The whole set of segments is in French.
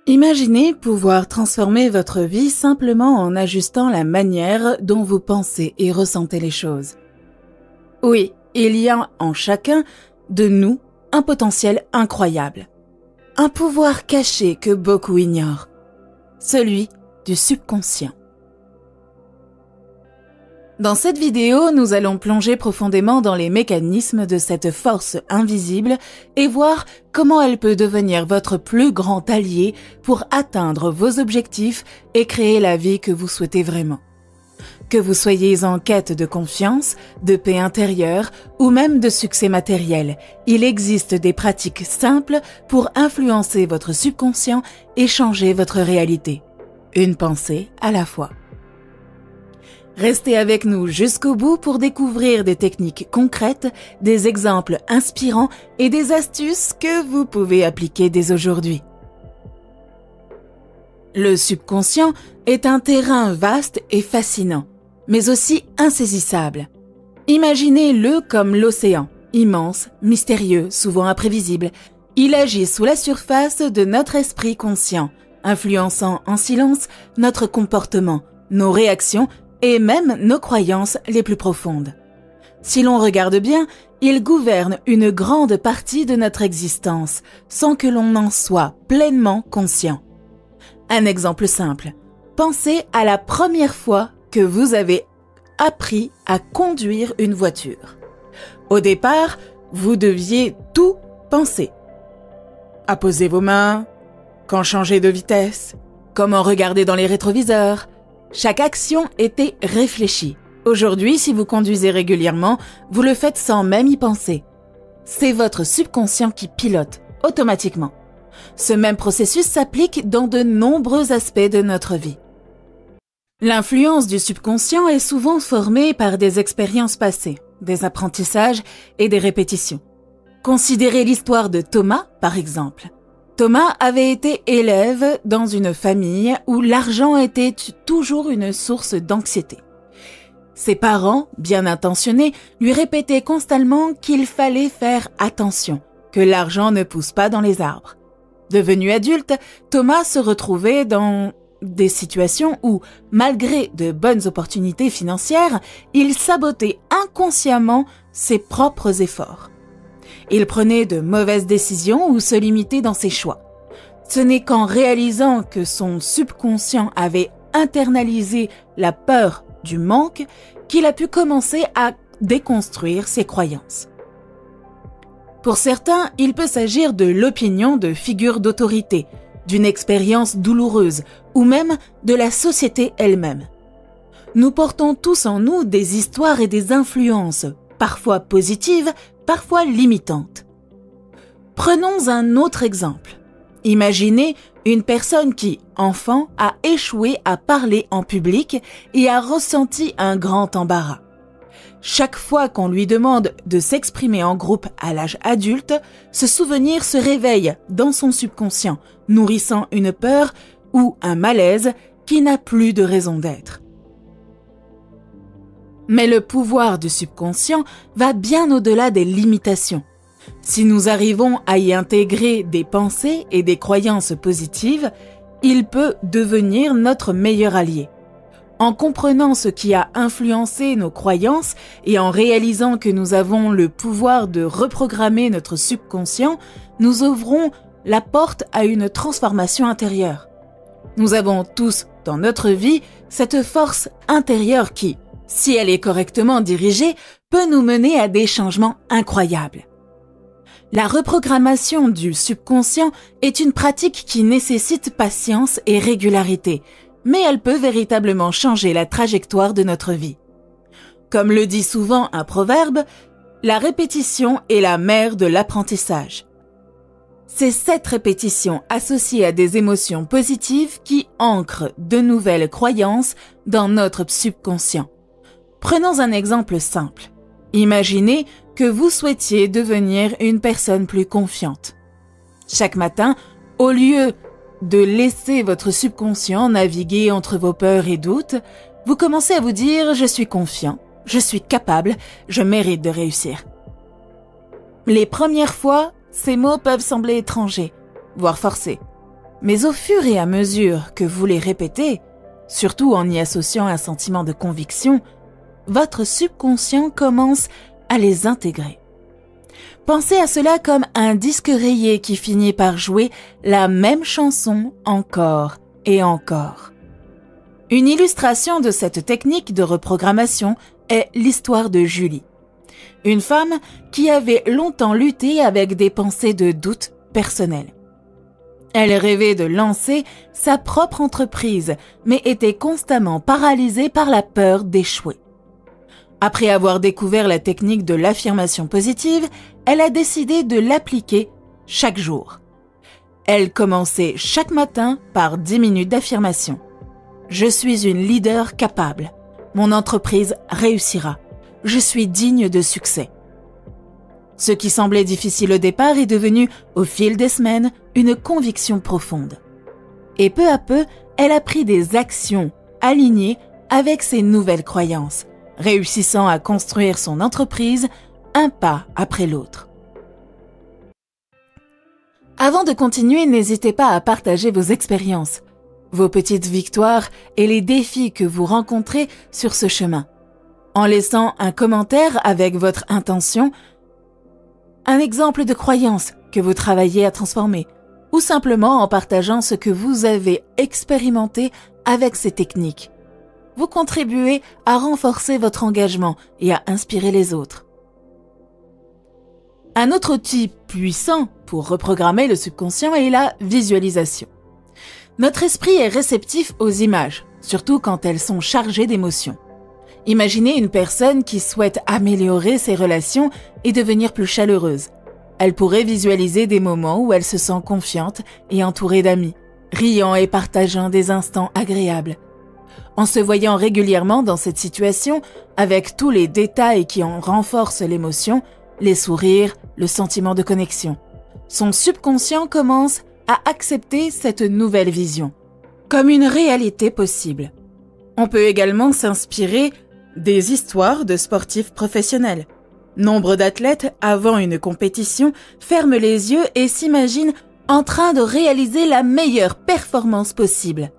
Imaginez pouvoir transformer votre vie simplement en ajustant la manière dont vous pensez et ressentez les choses. Oui, il y a en chacun de nous un potentiel incroyable. Un pouvoir caché que beaucoup ignorent. Celui du subconscient. Dans cette vidéo, nous allons plonger profondément dans les mécanismes de cette force invisible et voir comment elle peut devenir votre plus grand allié pour atteindre vos objectifs et créer la vie que vous souhaitez vraiment. Que vous soyez en quête de confiance, de paix intérieure ou même de succès matériel, il existe des pratiques simples pour influencer votre subconscient et changer votre réalité. Une pensée à la fois. Restez avec nous jusqu'au bout pour découvrir des techniques concrètes, des exemples inspirants et des astuces que vous pouvez appliquer dès aujourd'hui. Le subconscient est un terrain vaste et fascinant, mais aussi insaisissable. Imaginez-le comme l'océan, immense, mystérieux, souvent imprévisible. Il agit sous la surface de notre esprit conscient, influençant en silence notre comportement, nos réactions et même nos croyances les plus profondes. Si l'on regarde bien, il gouverne une grande partie de notre existence, sans que l'on en soit pleinement conscient. Un exemple simple. Pensez à la première fois que vous avez appris à conduire une voiture. Au départ, vous deviez tout penser. À poser vos mains, quand changer de vitesse, comment regarder dans les rétroviseurs. Chaque action était réfléchie. Aujourd'hui, si vous conduisez régulièrement, vous le faites sans même y penser. C'est votre subconscient qui pilote, automatiquement. Ce même processus s'applique dans de nombreux aspects de notre vie. L'influence du subconscient est souvent formée par des expériences passées, des apprentissages et des répétitions. Considérez l'histoire de Thomas, par exemple. Thomas avait été élève dans une famille où l'argent était toujours une source d'anxiété. Ses parents, bien intentionnés, lui répétaient constamment qu'il fallait faire attention, que l'argent ne pousse pas dans les arbres. Devenu adulte, Thomas se retrouvait dans des situations où, malgré de bonnes opportunités financières, il sabotait inconsciemment ses propres efforts. Il prenait de mauvaises décisions ou se limitait dans ses choix. Ce n'est qu'en réalisant que son subconscient avait internalisé la peur du manque qu'il a pu commencer à déconstruire ses croyances. Pour certains, il peut s'agir de l'opinion de figures d'autorité, d'une expérience douloureuse ou même de la société elle-même. Nous portons tous en nous des histoires et des influences, parfois positives, parfois limitantes. Prenons un autre exemple. Imaginez une personne qui, enfant, a échoué à parler en public et a ressenti un grand embarras. Chaque fois qu'on lui demande de s'exprimer en groupe à l'âge adulte, ce souvenir se réveille dans son subconscient, nourrissant une peur ou un malaise qui n'a plus de raison d'être. Mais le pouvoir du subconscient va bien au-delà des limitations. Si nous arrivons à y intégrer des pensées et des croyances positives, il peut devenir notre meilleur allié. En comprenant ce qui a influencé nos croyances et en réalisant que nous avons le pouvoir de reprogrammer notre subconscient, nous ouvrons la porte à une transformation intérieure. Nous avons tous dans notre vie cette force intérieure qui, si elle est correctement dirigée, peut nous mener à des changements incroyables. La reprogrammation du subconscient est une pratique qui nécessite patience et régularité, mais elle peut véritablement changer la trajectoire de notre vie. Comme le dit souvent un proverbe, la répétition est la mère de l'apprentissage. C'est cette répétition associée à des émotions positives qui ancrent de nouvelles croyances dans notre subconscient. Prenons un exemple simple. Imaginez que vous souhaitiez devenir une personne plus confiante. Chaque matin, au lieu de laisser votre subconscient naviguer entre vos peurs et doutes, vous commencez à vous dire « je suis confiant, je suis capable, je mérite de réussir ». Les premières fois, ces mots peuvent sembler étrangers, voire forcés. Mais au fur et à mesure que vous les répétez, surtout en y associant un sentiment de conviction, votre subconscient commence à les intégrer. Pensez à cela comme un disque rayé qui finit par jouer la même chanson encore et encore. Une illustration de cette technique de reprogrammation est l'histoire de Julie, une femme qui avait longtemps lutté avec des pensées de doute personnel. Elle rêvait de lancer sa propre entreprise, mais était constamment paralysée par la peur d'échouer. Après avoir découvert la technique de l'affirmation positive, elle a décidé de l'appliquer chaque jour. Elle commençait chaque matin par 10 minutes d'affirmation. Je suis une leader capable. Mon entreprise réussira. Je suis digne de succès. Ce qui semblait difficile au départ est devenu, au fil des semaines, une conviction profonde. Et peu à peu, elle a pris des actions alignées avec ses nouvelles croyances, réussissant à construire son entreprise un pas après l'autre. Avant de continuer, n'hésitez pas à partager vos expériences, vos petites victoires et les défis que vous rencontrez sur ce chemin. En laissant un commentaire avec votre intention, un exemple de croyance que vous travaillez à transformer, ou simplement en partageant ce que vous avez expérimenté avec ces techniques. Vous contribuez à renforcer votre engagement et à inspirer les autres. Un autre outil puissant pour reprogrammer le subconscient est la visualisation. Notre esprit est réceptif aux images, surtout quand elles sont chargées d'émotions. Imaginez une personne qui souhaite améliorer ses relations et devenir plus chaleureuse. Elle pourrait visualiser des moments où elle se sent confiante et entourée d'amis, riant et partageant des instants agréables. En se voyant régulièrement dans cette situation, avec tous les détails qui en renforcent l'émotion, les sourires, le sentiment de connexion, son subconscient commence à accepter cette nouvelle vision, comme une réalité possible. On peut également s'inspirer des histoires de sportifs professionnels. Nombre d'athlètes, avant une compétition, ferment les yeux et s'imaginent en train de réaliser la meilleure performance possible.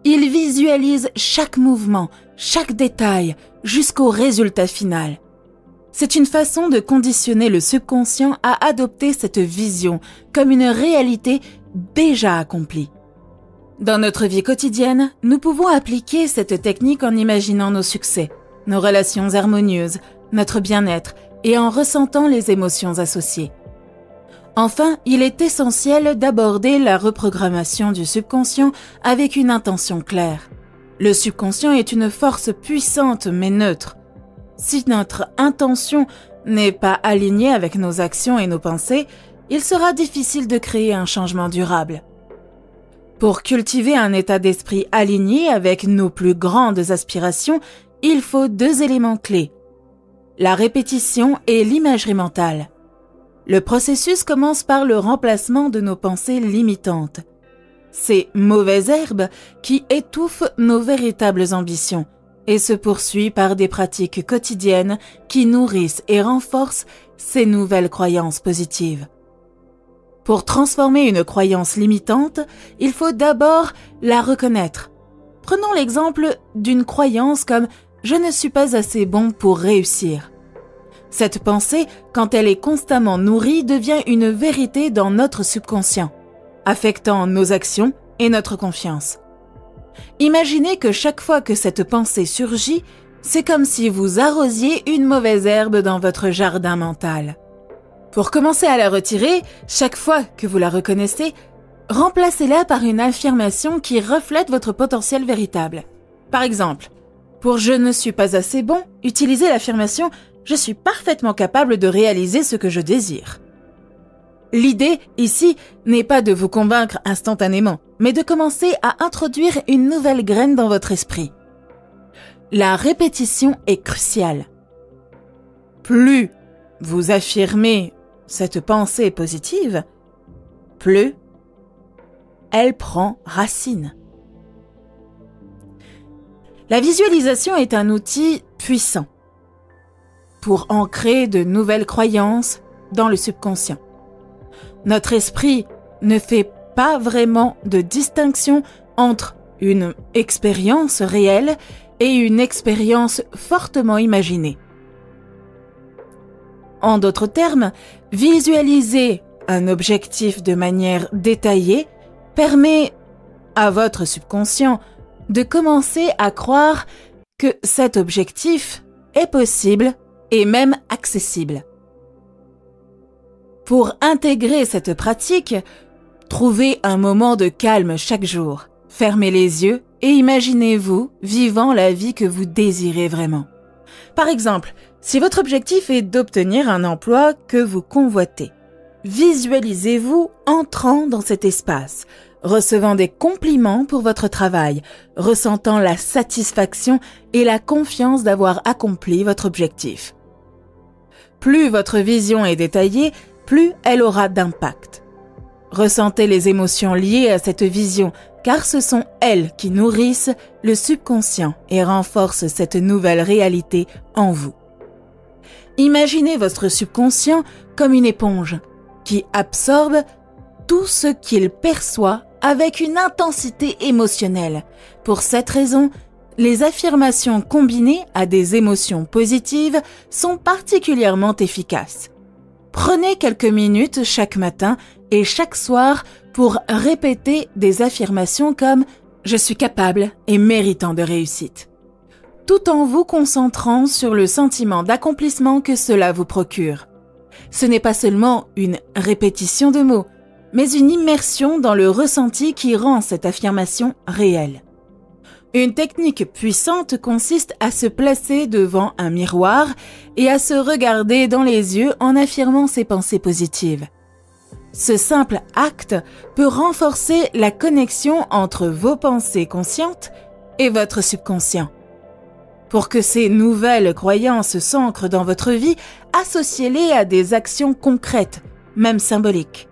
Ils visualisent chaque mouvement, chaque détail, jusqu'au résultat final. C'est une façon de conditionner le subconscient à adopter cette vision comme une réalité déjà accomplie. Dans notre vie quotidienne, nous pouvons appliquer cette technique en imaginant nos succès, nos relations harmonieuses, notre bien-être et en ressentant les émotions associées. Enfin, il est essentiel d'aborder la reprogrammation du subconscient avec une intention claire. Le subconscient est une force puissante mais neutre. Si notre intention n'est pas alignée avec nos actions et nos pensées, il sera difficile de créer un changement durable. Pour cultiver un état d'esprit aligné avec nos plus grandes aspirations, il faut 2 éléments clés: la répétition et l'imagerie mentale. Le processus commence par le remplacement de nos pensées limitantes. Ces mauvaises herbes qui étouffent nos véritables ambitions et se poursuit par des pratiques quotidiennes qui nourrissent et renforcent ces nouvelles croyances positives. Pour transformer une croyance limitante, il faut d'abord la reconnaître. Prenons l'exemple d'une croyance comme « je ne suis pas assez bon pour réussir ». Cette pensée, quand elle est constamment nourrie, devient une vérité dans notre subconscient, affectant nos actions et notre confiance. Imaginez que chaque fois que cette pensée surgit, c'est comme si vous arrosiez une mauvaise herbe dans votre jardin mental. Pour commencer à la retirer, chaque fois que vous la reconnaissez, remplacez-la par une affirmation qui reflète votre potentiel véritable. Par exemple, pour « je ne suis pas assez bon », utilisez l'affirmation « je suis parfaitement capable de réaliser ce que je désire ». L'idée, ici, n'est pas de vous convaincre instantanément, mais de commencer à introduire une nouvelle graine dans votre esprit. La répétition est cruciale. Plus vous affirmez cette pensée positive, plus elle prend racine. La visualisation est un outil puissant pour ancrer de nouvelles croyances dans le subconscient. Notre esprit ne fait pas vraiment de distinction entre une expérience réelle et une expérience fortement imaginée. En d'autres termes, visualiser un objectif de manière détaillée permet à votre subconscient de commencer à croire que cet objectif est possible et même accessible. Pour intégrer cette pratique, trouvez un moment de calme chaque jour. Fermez les yeux et imaginez-vous vivant la vie que vous désirez vraiment. Par exemple, si votre objectif est d'obtenir un emploi que vous convoitez, visualisez-vous entrant dans cet espace, recevant des compliments pour votre travail, ressentant la satisfaction et la confiance d'avoir accompli votre objectif. Plus votre vision est détaillée, plus elle aura d'impact. Ressentez les émotions liées à cette vision, car ce sont elles qui nourrissent le subconscient et renforcent cette nouvelle réalité en vous. Imaginez votre subconscient comme une éponge qui absorbe tout ce qu'il perçoit avec une intensité émotionnelle. Pour cette raison, les affirmations combinées à des émotions positives sont particulièrement efficaces. Prenez quelques minutes chaque matin et chaque soir pour répéter des affirmations comme « Je suis capable et méritant de réussite », tout en vous concentrant sur le sentiment d'accomplissement que cela vous procure. Ce n'est pas seulement une répétition de mots, mais une immersion dans le ressenti qui rend cette affirmation réelle. Une technique puissante consiste à se placer devant un miroir et à se regarder dans les yeux en affirmant ses pensées positives. Ce simple acte peut renforcer la connexion entre vos pensées conscientes et votre subconscient. Pour que ces nouvelles croyances s'ancrent dans votre vie, associez-les à des actions concrètes, même symboliques.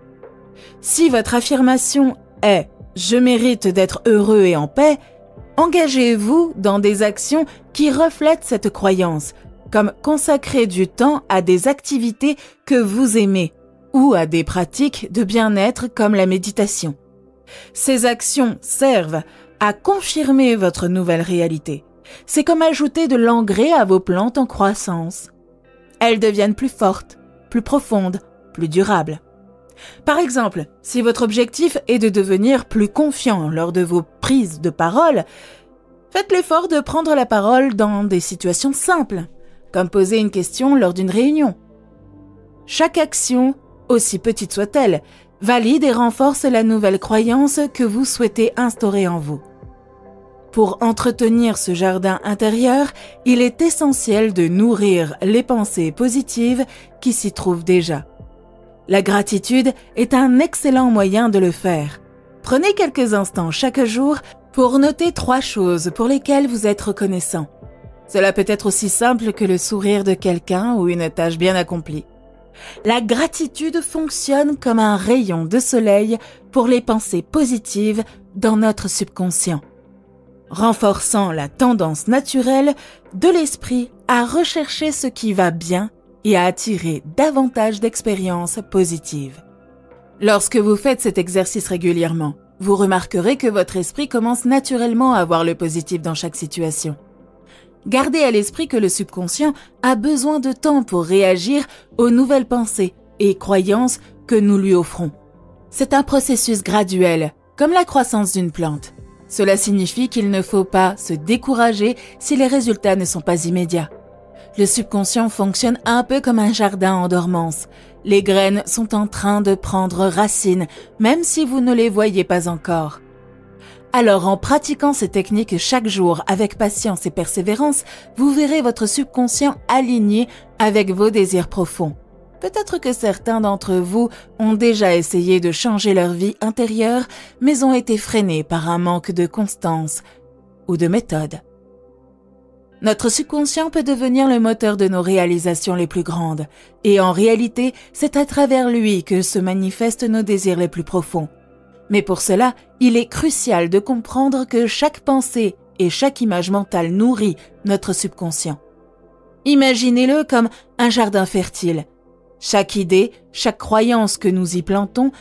Si votre affirmation est « Je mérite d'être heureux et en paix », engagez-vous dans des actions qui reflètent cette croyance, comme consacrer du temps à des activités que vous aimez ou à des pratiques de bien-être comme la méditation. Ces actions servent à confirmer votre nouvelle réalité. C'est comme ajouter de l'engrais à vos plantes en croissance. Elles deviennent plus fortes, plus profondes, plus durables. Par exemple, si votre objectif est de devenir plus confiant lors de vos prises de parole, faites l'effort de prendre la parole dans des situations simples, comme poser une question lors d'une réunion. Chaque action, aussi petite soit-elle, valide et renforce la nouvelle croyance que vous souhaitez instaurer en vous. Pour entretenir ce jardin intérieur, il est essentiel de nourrir les pensées positives qui s'y trouvent déjà. La gratitude est un excellent moyen de le faire. Prenez quelques instants chaque jour pour noter 3 choses pour lesquelles vous êtes reconnaissant. Cela peut être aussi simple que le sourire de quelqu'un ou une tâche bien accomplie. La gratitude fonctionne comme un rayon de soleil pour les pensées positives dans notre subconscient, renforçant la tendance naturelle de l'esprit à rechercher ce qui va bien et à attirer davantage d'expériences positives. Lorsque vous faites cet exercice régulièrement, vous remarquerez que votre esprit commence naturellement à voir le positif dans chaque situation. Gardez à l'esprit que le subconscient a besoin de temps pour réagir aux nouvelles pensées et croyances que nous lui offrons. C'est un processus graduel, comme la croissance d'une plante. Cela signifie qu'il ne faut pas se décourager si les résultats ne sont pas immédiats. Le subconscient fonctionne un peu comme un jardin en dormance. Les graines sont en train de prendre racine, même si vous ne les voyez pas encore. Alors, en pratiquant ces techniques chaque jour avec patience et persévérance, vous verrez votre subconscient aligné avec vos désirs profonds. Peut-être que certains d'entre vous ont déjà essayé de changer leur vie intérieure, mais ont été freinés par un manque de constance ou de méthode. Notre subconscient peut devenir le moteur de nos réalisations les plus grandes, et en réalité, c'est à travers lui que se manifestent nos désirs les plus profonds. Mais pour cela, il est crucial de comprendre que chaque pensée et chaque image mentale nourrit notre subconscient. Imaginez-le comme un jardin fertile. Chaque idée, chaque croyance que nous y plantons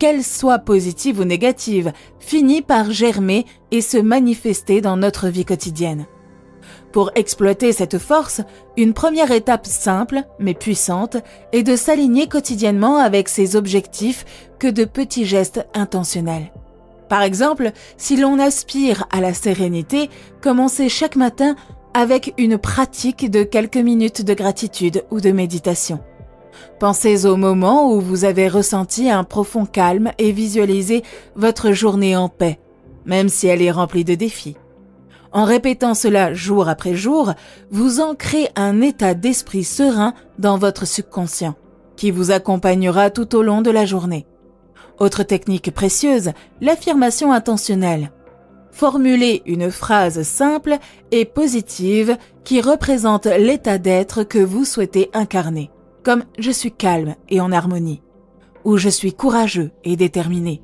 qu'elle soit positive ou négative, finit par germer et se manifester dans notre vie quotidienne. Pour exploiter cette force, une première étape simple, mais puissante, est de s'aligner quotidiennement avec ses objectifs que de petits gestes intentionnels. Par exemple, si l'on aspire à la sérénité, commencez chaque matin avec une pratique de quelques minutes de gratitude ou de méditation. Pensez au moment où vous avez ressenti un profond calme et visualisez votre journée en paix, même si elle est remplie de défis. En répétant cela jour après jour, vous ancrez un état d'esprit serein dans votre subconscient, qui vous accompagnera tout au long de la journée. Autre technique précieuse, l'affirmation intentionnelle. Formulez une phrase simple et positive qui représente l'état d'être que vous souhaitez incarner, comme « je suis calme et en harmonie » ou « je suis courageux et déterminé ».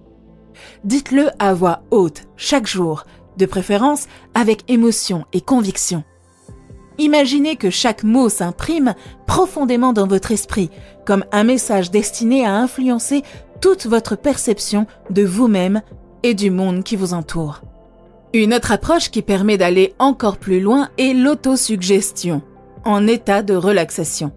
Dites-le à voix haute chaque jour, de préférence avec émotion et conviction. Imaginez que chaque mot s'imprime profondément dans votre esprit, comme un message destiné à influencer toute votre perception de vous-même et du monde qui vous entoure. Une autre approche qui permet d'aller encore plus loin est l'autosuggestion, en état de relaxation.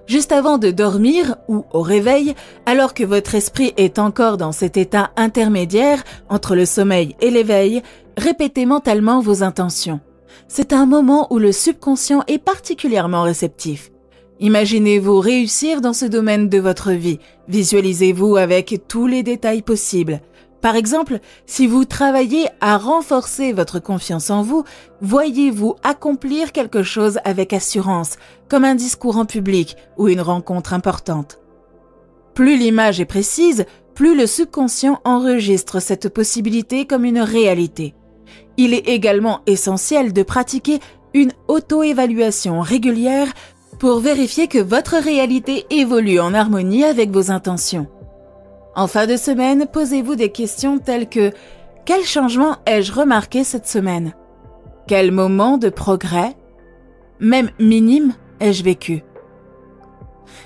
Juste avant de dormir ou au réveil, alors que votre esprit est encore dans cet état intermédiaire entre le sommeil et l'éveil, répétez mentalement vos intentions. C'est un moment où le subconscient est particulièrement réceptif. Imaginez-vous réussir dans ce domaine de votre vie. Visualisez-vous avec tous les détails possibles. Par exemple, si vous travaillez à renforcer votre confiance en vous, voyez-vous accomplir quelque chose avec assurance, comme un discours en public ou une rencontre importante. Plus l'image est précise, plus le subconscient enregistre cette possibilité comme une réalité. Il est également essentiel de pratiquer une auto-évaluation régulière pour vérifier que votre réalité évolue en harmonie avec vos intentions. En fin de semaine, posez-vous des questions telles que « Quel changement ai-je remarqué cette semaine ? Quel moment de progrès, même minime, ai-je vécu ?»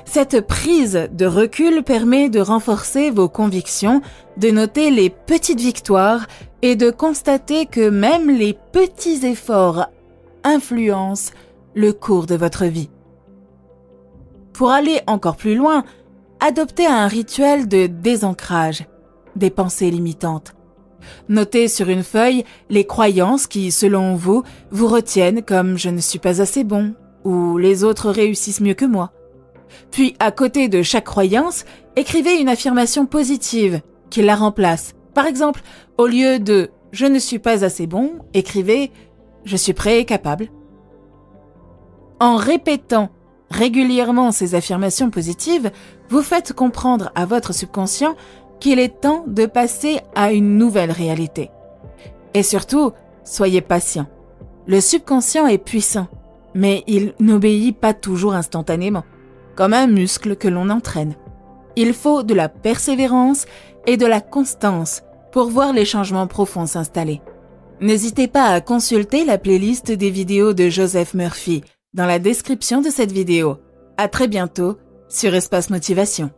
Cette prise de recul permet de renforcer vos convictions, de noter les petites victoires et de constater que même les petits efforts influencent le cours de votre vie. Pour aller encore plus loin, adoptez un rituel de désancrage des pensées limitantes. Notez sur une feuille les croyances qui, selon vous, vous retiennent comme « je ne suis pas assez bon » ou « les autres réussissent mieux que moi ». Puis, à côté de chaque croyance, écrivez une affirmation positive qui la remplace. Par exemple, au lieu de « je ne suis pas assez bon », écrivez « je suis prêt et capable ». En répétant régulièrement ces affirmations positives, vous faites comprendre à votre subconscient qu'il est temps de passer à une nouvelle réalité. Et surtout, soyez patient. Le subconscient est puissant, mais il n'obéit pas toujours instantanément, comme un muscle que l'on entraîne. Il faut de la persévérance et de la constance pour voir les changements profonds s'installer. N'hésitez pas à consulter la playlist des vidéos de Joseph Murphy dans la description de cette vidéo. À très bientôt sur Espace Motivation.